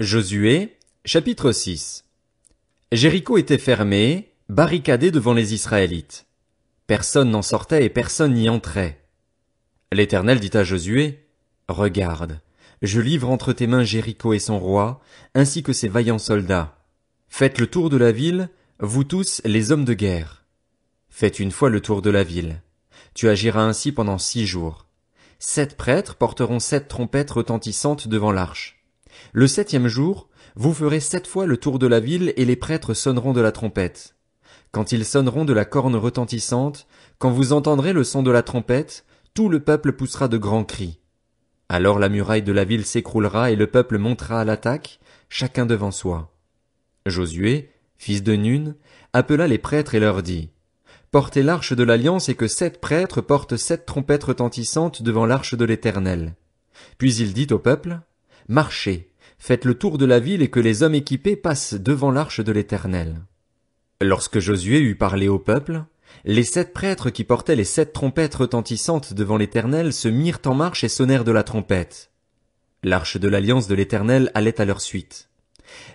Josué, chapitre 6. Jéricho était fermé, barricadé devant les Israélites. Personne n'en sortait et personne n'y entrait. L'Éternel dit à Josué, « Regarde, je livre entre tes mains Jéricho et son roi, ainsi que ses vaillants soldats. Faites le tour de la ville, vous tous les hommes de guerre. Faites une fois le tour de la ville. Tu agiras ainsi pendant 6 jours. 7 prêtres porteront 7 trompettes retentissantes devant l'arche. Le 7e jour, vous ferez 7 fois le tour de la ville et les prêtres sonneront de la trompette. Quand ils sonneront de la corne retentissante, quand vous entendrez le son de la trompette, tout le peuple poussera de grands cris. Alors la muraille de la ville s'écroulera et le peuple montera à l'attaque, chacun devant soi. Josué, fils de Nun, appela les prêtres et leur dit, « Portez l'arche de l'alliance et que 7 prêtres portent 7 trompettes retentissantes devant l'arche de l'Éternel. » Puis il dit au peuple, « Marchez, faites le tour de la ville et que les hommes équipés passent devant l'arche de l'Éternel. » Lorsque Josué eut parlé au peuple, les 7 prêtres qui portaient les 7 trompettes retentissantes devant l'Éternel se mirent en marche et sonnèrent de la trompette. L'arche de l'alliance de l'Éternel allait à leur suite.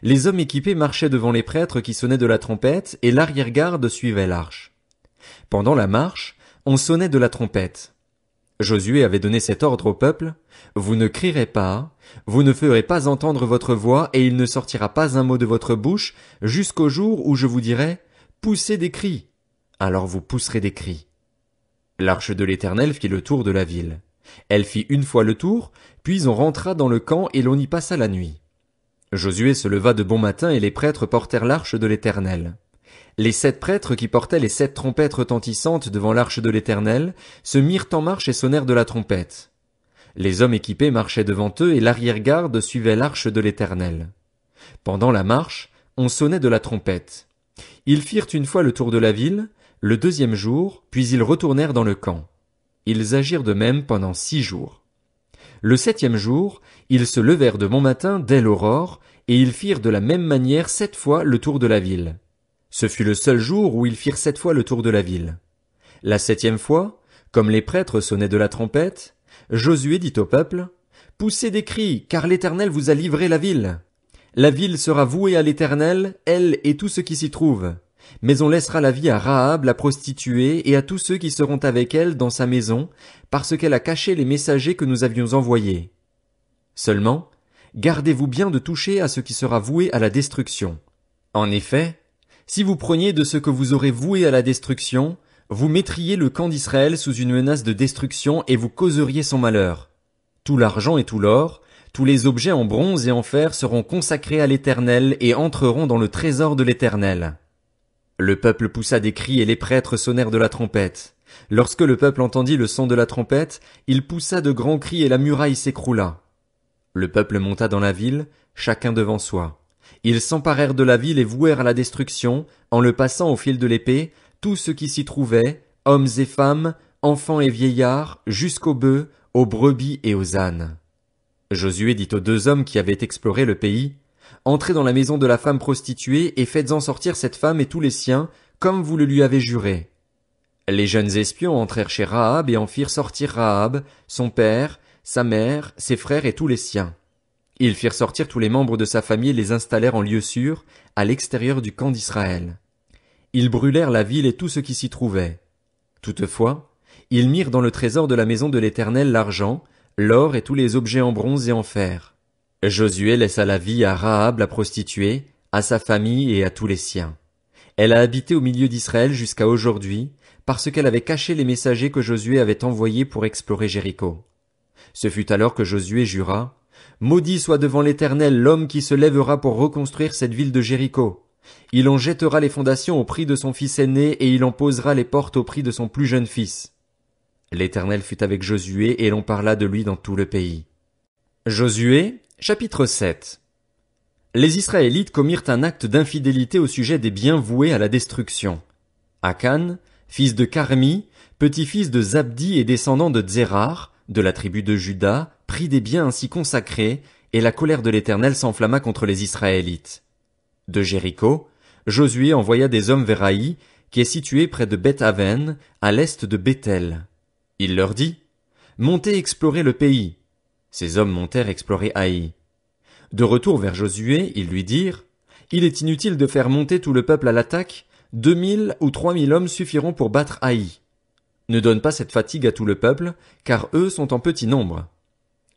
Les hommes équipés marchaient devant les prêtres qui sonnaient de la trompette et l'arrière-garde suivait l'arche. Pendant la marche, on sonnait de la trompette. Josué avait donné cet ordre au peuple, « Vous ne crierez pas, vous ne ferez pas entendre votre voix et il ne sortira pas un mot de votre bouche jusqu'au jour où je vous dirai, poussez des cris. Alors vous pousserez des cris. » L'arche de l'Éternel fit le tour de la ville. Elle fit une fois le tour, puis on rentra dans le camp et l'on y passa la nuit. Josué se leva de bon matin et les prêtres portèrent l'arche de l'Éternel. Les 7 prêtres qui portaient les 7 trompettes retentissantes devant l'arche de l'Éternel se mirent en marche et sonnèrent de la trompette. Les hommes équipés marchaient devant eux et l'arrière-garde suivait l'arche de l'Éternel. Pendant la marche, on sonnait de la trompette. Ils firent une fois le tour de la ville, le 2e jour, puis ils retournèrent dans le camp. Ils agirent de même pendant 6 jours. Le 7e jour, ils se levèrent de bon matin dès l'aurore, et ils firent de la même manière 7 fois le tour de la ville. Ce fut le seul jour où ils firent 7 fois le tour de la ville. La 7e fois, comme les prêtres sonnaient de la trompette, Josué dit au peuple, « Poussez des cris, car l'Éternel vous a livré la ville. La ville sera vouée à l'Éternel, elle et tout ce qui s'y trouve. Mais on laissera la vie à Rahab la prostituée et à tous ceux qui seront avec elle dans sa maison, parce qu'elle a caché les messagers que nous avions envoyés. Seulement, gardez-vous bien de toucher à ce qui sera voué à la destruction. En effet, si vous preniez de ce que vous aurez voué à la destruction, vous mettriez le camp d'Israël sous une menace de destruction et vous causeriez son malheur. Tout l'argent et tout l'or, tous les objets en bronze et en fer seront consacrés à l'Éternel et entreront dans le trésor de l'Éternel. » Le peuple poussa des cris et les prêtres sonnèrent de la trompette. Lorsque le peuple entendit le son de la trompette, il poussa de grands cris et la muraille s'écroula. Le peuple monta dans la ville, chacun devant soi. Ils s'emparèrent de la ville et vouèrent à la destruction, en le passant au fil de l'épée, tout ce qui s'y trouvait, hommes et femmes, enfants et vieillards, jusqu'aux bœufs, aux brebis et aux ânes. Josué dit aux 2 hommes qui avaient exploré le pays, « Entrez dans la maison de la femme prostituée et faites-en sortir cette femme et tous les siens, comme vous le lui avez juré. » Les jeunes espions entrèrent chez Rahab et en firent sortir Rahab, son père, sa mère, ses frères et tous les siens. Ils firent sortir tous les membres de sa famille et les installèrent en lieu sûr, à l'extérieur du camp d'Israël. Ils brûlèrent la ville et tout ce qui s'y trouvait. Toutefois, ils mirent dans le trésor de la maison de l'Éternel l'argent, l'or et tous les objets en bronze et en fer. Josué laissa la vie à Rahab la prostituée, à sa famille et à tous les siens. Elle a habité au milieu d'Israël jusqu'à aujourd'hui, parce qu'elle avait caché les messagers que Josué avait envoyés pour explorer Jéricho. Ce fut alors que Josué jura, « Maudit soit devant l'Éternel l'homme qui se lèvera pour reconstruire cette ville de Jéricho. Il en jettera les fondations au prix de son fils aîné et il en posera les portes au prix de son plus jeune fils. » L'Éternel fut avec Josué et l'on parla de lui dans tout le pays. Josué, chapitre 7. Les Israélites commirent un acte d'infidélité au sujet des biens voués à la destruction. Akan, fils de Carmi, petit-fils de Zabdi et descendant de Zérar, de la tribu de Juda, prit des biens ainsi consacrés, et la colère de l'Éternel s'enflamma contre les Israélites. De Jéricho, Josué envoya des hommes vers Haï, qui est situé près de Beth-Aven, à l'est de Béthel. Il leur dit, « Montez explorer le pays. » Ces hommes montèrent explorer Haï. De retour vers Josué, ils lui dirent, « Il est inutile de faire monter tout le peuple à l'attaque, 2000 ou 3000 hommes suffiront pour battre Haï. Ne donne pas cette fatigue à tout le peuple, car eux sont en petit nombre. »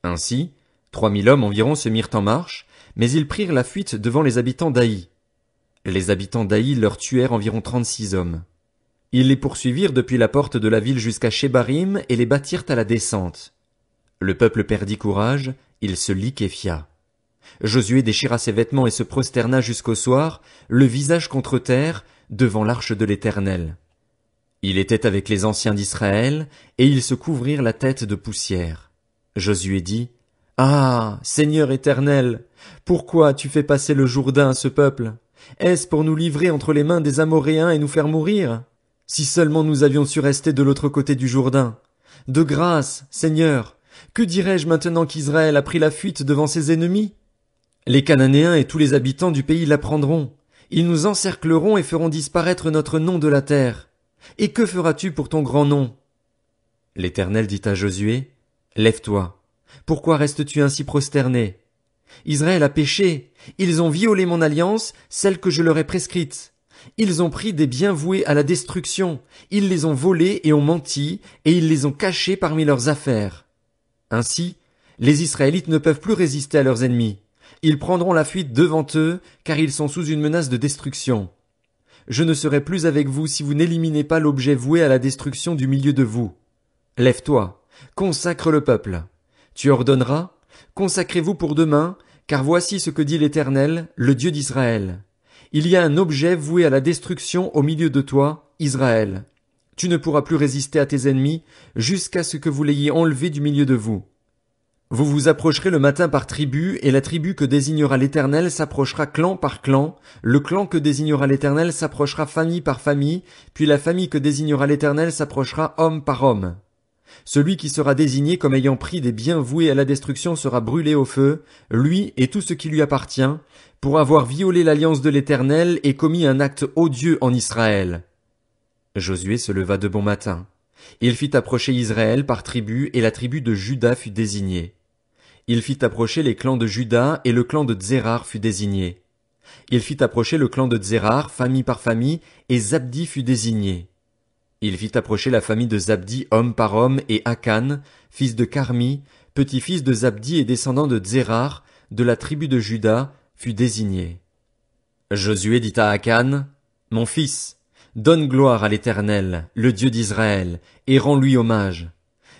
Ainsi, 3000 hommes environ se mirent en marche, mais ils prirent la fuite devant les habitants d'Haï. Les habitants d'Haï leur tuèrent environ 36 hommes. Ils les poursuivirent depuis la porte de la ville jusqu'à Shebarim et les battirent à la descente. Le peuple perdit courage, il se liquéfia. Josué déchira ses vêtements et se prosterna jusqu'au soir, le visage contre terre, devant l'arche de l'Éternel. Il était avec les anciens d'Israël, et ils se couvrirent la tête de poussière. Josué dit, « Ah, Seigneur éternel, pourquoi as-tu fait passer le Jourdain à ce peuple? Est-ce pour nous livrer entre les mains des Amoréens et nous faire mourir? Si seulement nous avions su rester de l'autre côté du Jourdain. De grâce, Seigneur, que dirais-je maintenant qu'Israël a pris la fuite devant ses ennemis? Les Cananéens et tous les habitants du pays l'apprendront. Ils nous encercleront et feront disparaître notre nom de la terre. Et que feras-tu pour ton grand nom? » L'Éternel dit à Josué, « Lève-toi. Pourquoi restes-tu ainsi prosterné? Israël a péché. Ils ont violé mon alliance, celle que je leur ai prescrite. Ils ont pris des biens voués à la destruction. Ils les ont volés et ont menti, et ils les ont cachés parmi leurs affaires. Ainsi, les Israélites ne peuvent plus résister à leurs ennemis. Ils prendront la fuite devant eux, car ils sont sous une menace de destruction. Je ne serai plus avec vous si vous n'éliminez pas l'objet voué à la destruction du milieu de vous. Lève-toi, consacre le peuple. Tu ordonneras, consacrez-vous pour demain, car voici ce que dit l'Éternel, le Dieu d'Israël. Il y a un objet voué à la destruction au milieu de toi, Israël. Tu ne pourras plus résister à tes ennemis, jusqu'à ce que vous l'ayez enlevé du milieu de vous. Vous vous approcherez le matin par tribu, et la tribu que désignera l'Éternel s'approchera clan par clan, le clan que désignera l'Éternel s'approchera famille par famille, puis la famille que désignera l'Éternel s'approchera homme par homme. Celui qui sera désigné comme ayant pris des biens voués à la destruction sera brûlé au feu, lui et tout ce qui lui appartient, pour avoir violé l'alliance de l'Éternel et commis un acte odieux en Israël. Josué se leva de bon matin. Il fit approcher Israël par tribu, et la tribu de Juda fut désignée. Il fit approcher les clans de Juda, et le clan de Tsérar fut désigné. Il fit approcher le clan de Tsérar, famille par famille, et Zabdi fut désigné. Il fit approcher la famille de Zabdi homme par homme, et Akan, fils de Carmi, petit-fils de Zabdi et descendant de Tsérar, de la tribu de Juda, fut désigné. Josué dit à Akan, « Mon fils, donne gloire à l'Éternel, le Dieu d'Israël, et rends-lui hommage.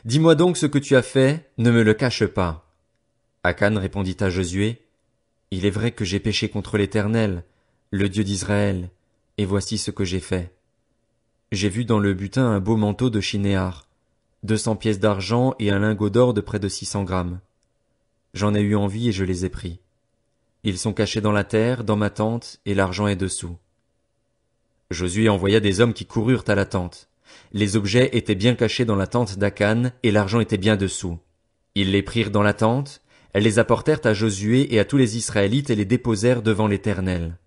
Dis-moi donc ce que tu as fait, ne me le cache pas. » Akan répondit à Josué, « Il est vrai que j'ai péché contre l'Éternel, le Dieu d'Israël, et voici ce que j'ai fait. J'ai vu dans le butin un beau manteau de Shinéar, 200 pièces d'argent et un lingot d'or de près de 600 grammes. J'en ai eu envie et je les ai pris. Ils sont cachés dans la terre, dans ma tente, et l'argent est dessous. » Josué envoya des hommes qui coururent à la tente. Les objets étaient bien cachés dans la tente d'Akan, et l'argent était bien dessous. Ils les prirent dans la tente, elles les apportèrent à Josué et à tous les Israélites et les déposèrent devant l'Éternel.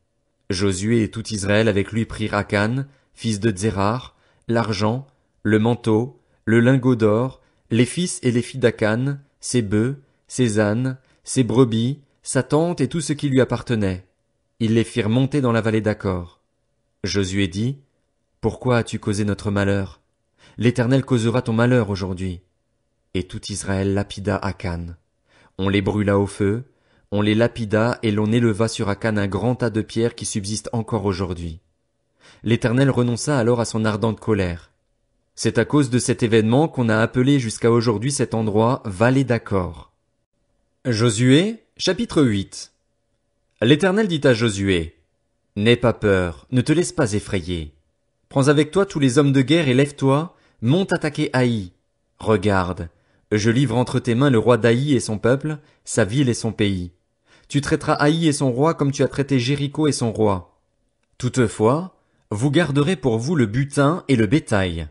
Josué et tout Israël avec lui prirent Akan, fils de Tsérar, l'argent, le manteau, le lingot d'or, les fils et les filles d'Akan, ses bœufs, ses ânes, ses brebis, sa tente et tout ce qui lui appartenait. Ils les firent monter dans la vallée d'Accor. Josué dit, « Pourquoi as-tu causé notre malheur? L'Éternel causera ton malheur aujourd'hui. » Et tout Israël lapida Akan. On les brûla au feu, on les lapida et l'on éleva sur Akan un grand tas de pierres qui subsiste encore aujourd'hui. L'Éternel renonça alors à son ardente colère. C'est à cause de cet événement qu'on a appelé jusqu'à aujourd'hui cet endroit Vallée d'Accor. Josué, chapitre 8. L'Éternel dit à Josué, « N'aie pas peur, ne te laisse pas effrayer. Prends avec toi tous les hommes de guerre et lève-toi, monte attaquer Haï. Regarde, je livre entre tes mains le roi d'Haï et son peuple, sa ville et son pays. Tu traiteras Haï et son roi comme tu as traité Jéricho et son roi. Toutefois, vous garderez pour vous le butin et le bétail.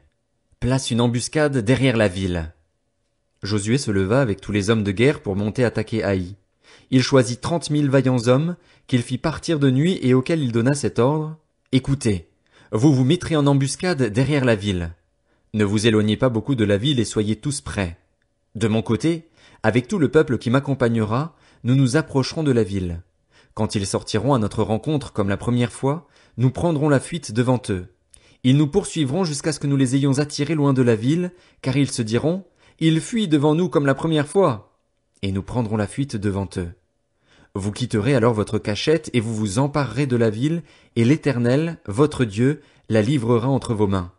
Place une embuscade derrière la ville. » Josué se leva avec tous les hommes de guerre pour monter attaquer Haï. Il choisit 30 000 vaillants hommes, qu'il fit partir de nuit et auxquels il donna cet ordre. « Écoutez, vous vous mettrez en embuscade derrière la ville. Ne vous éloignez pas beaucoup de la ville et soyez tous prêts. De mon côté, avec tout le peuple qui m'accompagnera, nous nous approcherons de la ville. Quand ils sortiront à notre rencontre comme la première fois, nous prendrons la fuite devant eux. Ils nous poursuivront jusqu'à ce que nous les ayons attirés loin de la ville, car ils se diront, ils fuient devant nous comme la première fois. Et nous prendrons la fuite devant eux. Vous quitterez alors votre cachette et vous vous emparerez de la ville, et l'Éternel, votre Dieu, la livrera entre vos mains.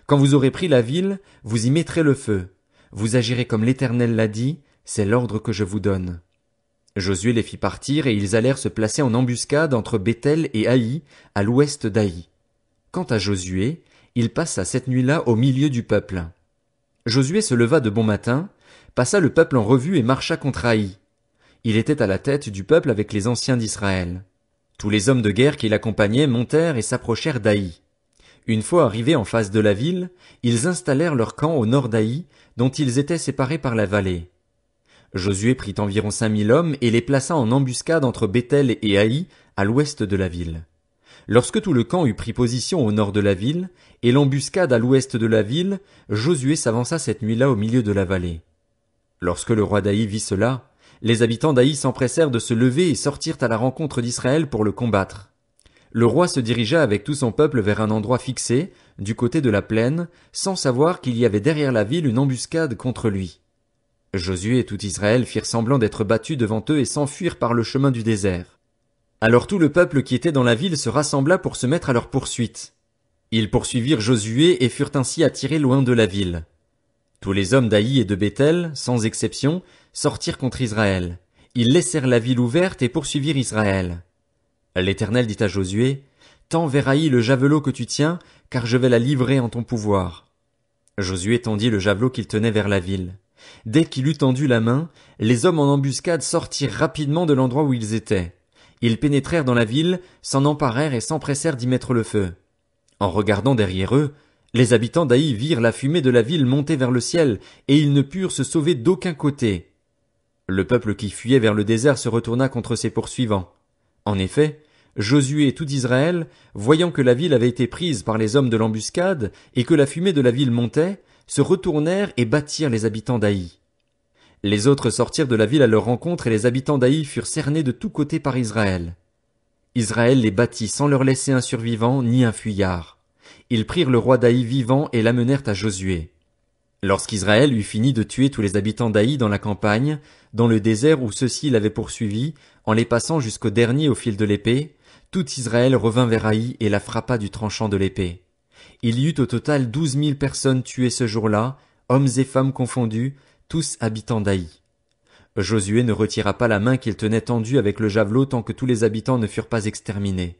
Quand vous aurez pris la ville, vous y mettrez le feu. Vous agirez comme l'Éternel l'a dit, c'est l'ordre que je vous donne. Josué les fit partir et ils allèrent se placer en embuscade entre Béthel et Haï, à l'ouest d'Haï. Quant à Josué, il passa cette nuit-là au milieu du peuple. Josué se leva de bon matin, passa le peuple en revue et marcha contre Haï. Il était à la tête du peuple avec les anciens d'Israël. Tous les hommes de guerre qui l'accompagnaient montèrent et s'approchèrent d'Haï. Une fois arrivés en face de la ville, ils installèrent leur camp au nord d'Haï, dont ils étaient séparés par la vallée. Josué prit environ 5000 hommes et les plaça en embuscade entre Béthel et Haï, à l'ouest de la ville. Lorsque tout le camp eut pris position au nord de la ville, et l'embuscade à l'ouest de la ville, Josué s'avança cette nuit-là au milieu de la vallée. Lorsque le roi d'Haï vit cela, les habitants d'Haï s'empressèrent de se lever et sortirent à la rencontre d'Israël pour le combattre. Le roi se dirigea avec tout son peuple vers un endroit fixé, du côté de la plaine, sans savoir qu'il y avait derrière la ville une embuscade contre lui. Josué et tout Israël firent semblant d'être battus devant eux et s'enfuirent par le chemin du désert. Alors tout le peuple qui était dans la ville se rassembla pour se mettre à leur poursuite. Ils poursuivirent Josué et furent ainsi attirés loin de la ville. Tous les hommes d'Haï et de Béthel, sans exception, sortirent contre Israël. Ils laissèrent la ville ouverte et poursuivirent Israël. L'Éternel dit à Josué, « Tends vers Haï le javelot que tu tiens, car je vais la livrer en ton pouvoir. » Josué tendit le javelot qu'il tenait vers la ville. Dès qu'il eut tendu la main, les hommes en embuscade sortirent rapidement de l'endroit où ils étaient. Ils pénétrèrent dans la ville, s'en emparèrent et s'empressèrent d'y mettre le feu. En regardant derrière eux, les habitants d'Haï virent la fumée de la ville monter vers le ciel, et ils ne purent se sauver d'aucun côté. Le peuple qui fuyait vers le désert se retourna contre ses poursuivants. En effet, Josué et tout Israël, voyant que la ville avait été prise par les hommes de l'embuscade, et que la fumée de la ville montait, se retournèrent et battirent les habitants d'Haï. Les autres sortirent de la ville à leur rencontre et les habitants d'Haï furent cernés de tous côtés par Israël. Israël les battit sans leur laisser un survivant ni un fuyard. Ils prirent le roi d'Haï vivant et l'amenèrent à Josué. Lorsqu'Israël eut fini de tuer tous les habitants d'Haï dans la campagne, dans le désert où ceux-ci l'avaient poursuivi, en les passant jusqu'au dernier au fil de l'épée, tout Israël revint vers Haï et la frappa du tranchant de l'épée. Il y eut au total 12 000 personnes tuées ce jour-là, hommes et femmes confondus, tous habitants d'Haï. Josué ne retira pas la main qu'il tenait tendue avec le javelot tant que tous les habitants ne furent pas exterminés.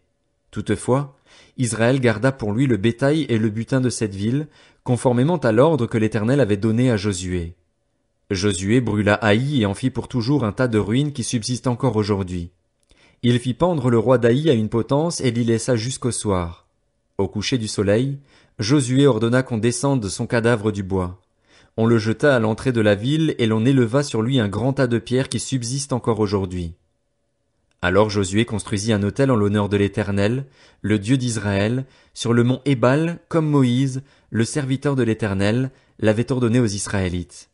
Toutefois, Israël garda pour lui le bétail et le butin de cette ville, conformément à l'ordre que l'Éternel avait donné à Josué. Josué brûla Haï et en fit pour toujours un tas de ruines qui subsistent encore aujourd'hui. Il fit pendre le roi d'Haï à une potence et l'y laissa jusqu'au soir. Au coucher du soleil, Josué ordonna qu'on descende son cadavre du bois. On le jeta à l'entrée de la ville et l'on éleva sur lui un grand tas de pierres qui subsiste encore aujourd'hui. Alors Josué construisit un autel en l'honneur de l'Éternel, le Dieu d'Israël, sur le mont Ébal, comme Moïse, le serviteur de l'Éternel, l'avait ordonné aux Israélites.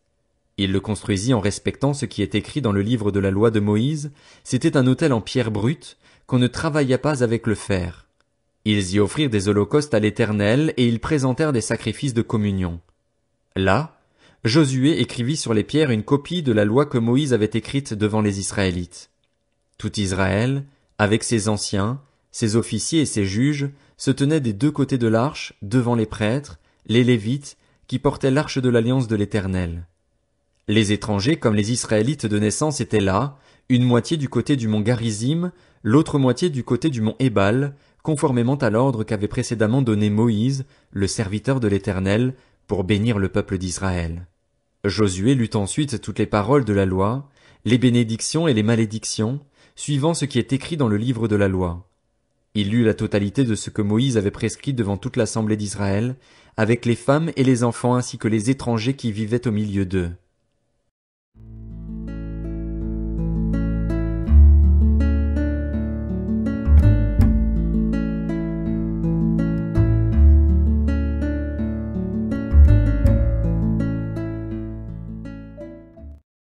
Il le construisit en respectant ce qui est écrit dans le livre de la loi de Moïse, c'était un autel en pierre brute, qu'on ne travailla pas avec le fer. Ils y offrirent des holocaustes à l'Éternel et ils présentèrent des sacrifices de communion. Là, Josué écrivit sur les pierres une copie de la loi que Moïse avait écrite devant les Israélites. Tout Israël, avec ses anciens, ses officiers et ses juges, se tenait des deux côtés de l'arche, devant les prêtres, les Lévites, qui portaient l'arche de l'alliance de l'Éternel. Les étrangers, comme les Israélites de naissance, étaient là, une moitié du côté du mont Garizim, l'autre moitié du côté du mont Ébal, conformément à l'ordre qu'avait précédemment donné Moïse, le serviteur de l'Éternel, pour bénir le peuple d'Israël. Josué lut ensuite toutes les paroles de la loi, les bénédictions et les malédictions, suivant ce qui est écrit dans le livre de la loi. Il lut la totalité de ce que Moïse avait prescrit devant toute l'assemblée d'Israël, avec les femmes et les enfants ainsi que les étrangers qui vivaient au milieu d'eux.